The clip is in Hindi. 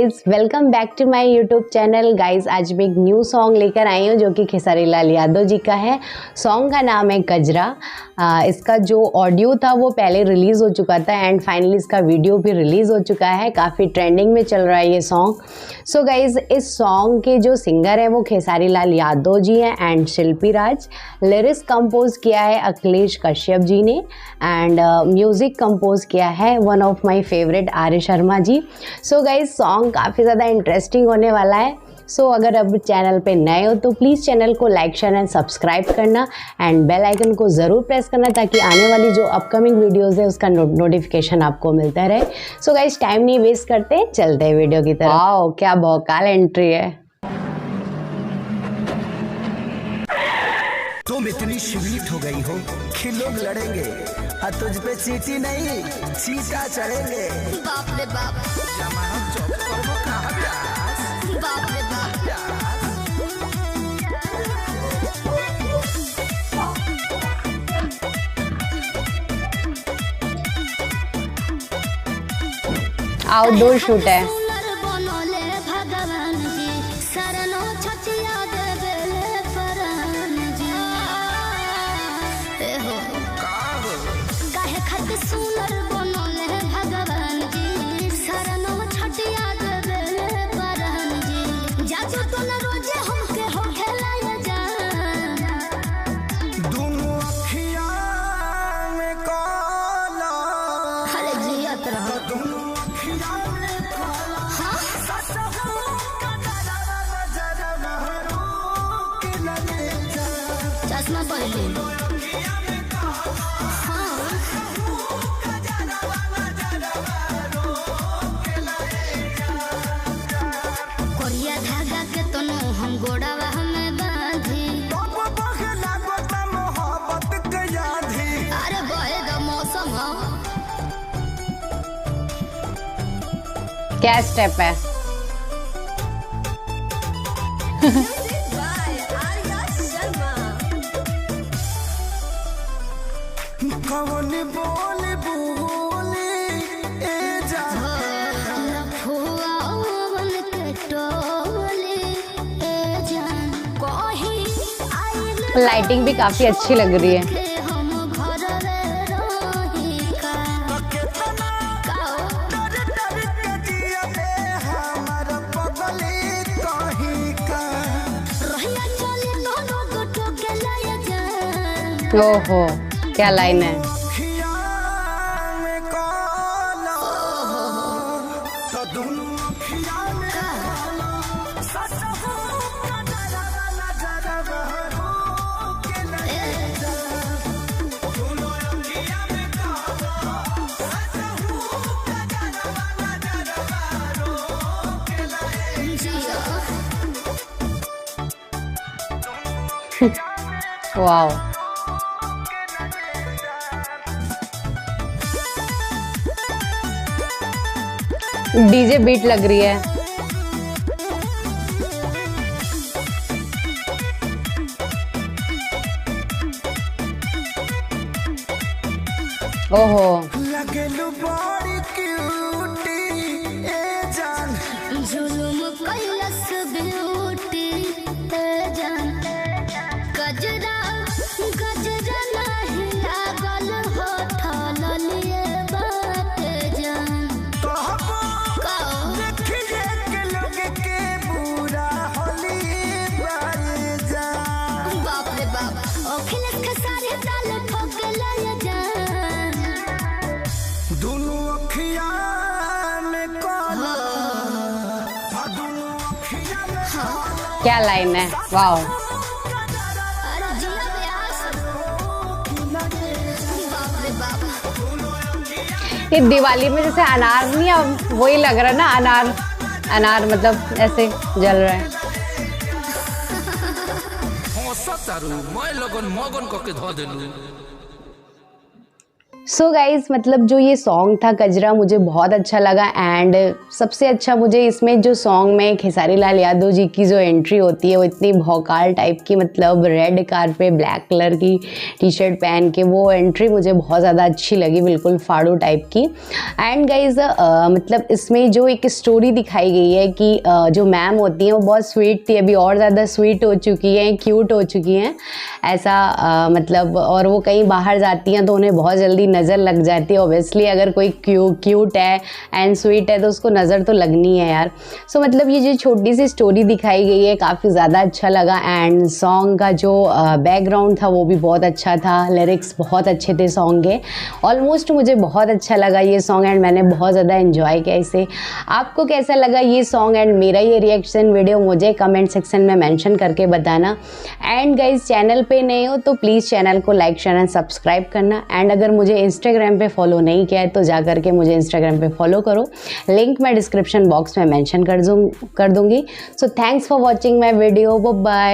Guys, welcome back to my YouTube channel. Guys आज मैं एक न्यू सॉन्ग लेकर आई हूँ जो कि खेसारी लाल यादव जी का है। सॉन्ग का नाम है गजरा। इसका जो ऑडियो था वो पहले रिलीज़ हो चुका था एंड फाइनली इसका वीडियो भी रिलीज़ हो चुका है। काफ़ी ट्रेंडिंग में चल रहा है ये सॉन्ग। सो गाइज इस सॉन्ग के जो सिंगर हैं वो खेसारी लाल यादव जी हैं and Shilpi Raj. Lyrics compose किया है अखिलेश कश्यप जी ने एंड म्यूज़िक कंपोज किया है one of my favourite Arya Sharma ji. So guys song काफ़ी ज़्यादा इंटरेस्टिंग होने वाला है। सो अगर अब चैनल पे नए हो तो प्लीज़ चैनल को लाइक शेयर एंड सब्सक्राइब करना एंड बेल आइकन को ज़रूर प्रेस करना ताकि आने वाली जो अपकमिंग वीडियोस है उसका नोटिफिकेशन आपको मिलता रहे। सो गाइज टाइम नहीं वेस्ट करते, चलते हैं वीडियो की तरफ। वाओ क्या भौकाल एंट्री है। तुम इतनी स्वीट हो गई हो कि लोग लड़ेंगे और तुझ पे चीटी नहीं चीटा चढ़ेंगे। बाप रे बाप, जमानत चौक पर वो कहाँ प्यास? बाप रे बाप। आउटडोर शूट है। चश्मा पहले कोरिया धागा के तनो हम गोड़ावा हमें बांधी। अरे बहेगा मौसम हो। क्या स्टेप है। कौन बोले बोले ए जा लफुआवन के टोले ए जान कोही आई। लाइटिंग भी काफ़ी अच्छी लग रही है। हम घर रे रही का हमारा पगली कहीं का रहिया चले दोनों गुटो के लाया जान। ओहो क्या लाइन है। वाओ डीजे बीट लग रही है। ओहो लगलू बड़ी क्यूटी ए जान जुलुम कैलस ब्यूटी ए जान। गजरा गजरा नहीं लागल होठल लिए बात जान। देखिए के लोग के बुरा होली बारे जान। बाप रे बाप, अखिलेश के सारे ताल ठोक लाया जान। दोनों अखिया में काला दोनों अखिया में काला। क्या लाइन है। वाओ अरे जिया व्यास, बाप रे बाप। ये दिवाली में जैसे अनार नहीं, अब वही लग रहा है ना। अनार अनार मतलब ऐसे जल रहा है। मैं लगन मगन करके धो देलू। सो गाइज मतलब जो ये सॉन्ग था कजरा मुझे बहुत अच्छा लगा एंड सबसे अच्छा मुझे इसमें जो सॉन्ग में खेसारी लाल यादव जी की जो एंट्री होती है वो इतनी भौकाल टाइप की, मतलब रेड कार पे ब्लैक कलर की टी शर्ट पहन के वो एंट्री मुझे बहुत ज़्यादा अच्छी लगी, बिल्कुल फाड़ू टाइप की। एंड गाइज मतलब इसमें जो एक स्टोरी दिखाई गई है कि जो मैम होती हैं वो बहुत स्वीट थी, अभी और ज़्यादा स्वीट हो चुकी हैं, क्यूट हो चुकी हैं ऐसा मतलब, और वो कहीं बाहर जाती हैं तो उन्हें बहुत जल्दी नज़र लग जाती है। ऑब्वियसली अगर कोई क्यूट है एंड स्वीट है तो उसको नज़र तो लगनी है यार। सो मतलब ये जो छोटी सी स्टोरी दिखाई गई है काफ़ी ज़्यादा अच्छा लगा एंड सॉन्ग का जो बैकग्राउंड था वो भी बहुत अच्छा था, लिरिक्स बहुत अच्छे थे सॉन्ग के। ऑलमोस्ट मुझे बहुत अच्छा लगा ये सॉन्ग एंड मैंने बहुत ज़्यादा इन्जॉय किया इसे। आपको कैसा लगा ये सॉन्ग एंड मेरा ये रिएक्शन वीडियो मुझे कमेंट सेक्शन में मेंशन करके बताना। एंड गाइज चैनल पे नए हो तो प्लीज़ चैनल को लाइक शेयर एंड सब्सक्राइब करना। एंड अगर मुझे इंस्टाग्राम पे फॉलो नहीं किया है तो जा करके मुझे इंस्टाग्राम पे फॉलो करो, लिंक मैं डिस्क्रिप्शन बॉक्स में मेंशन कर दूंगी। So thanks for watching my video, bye.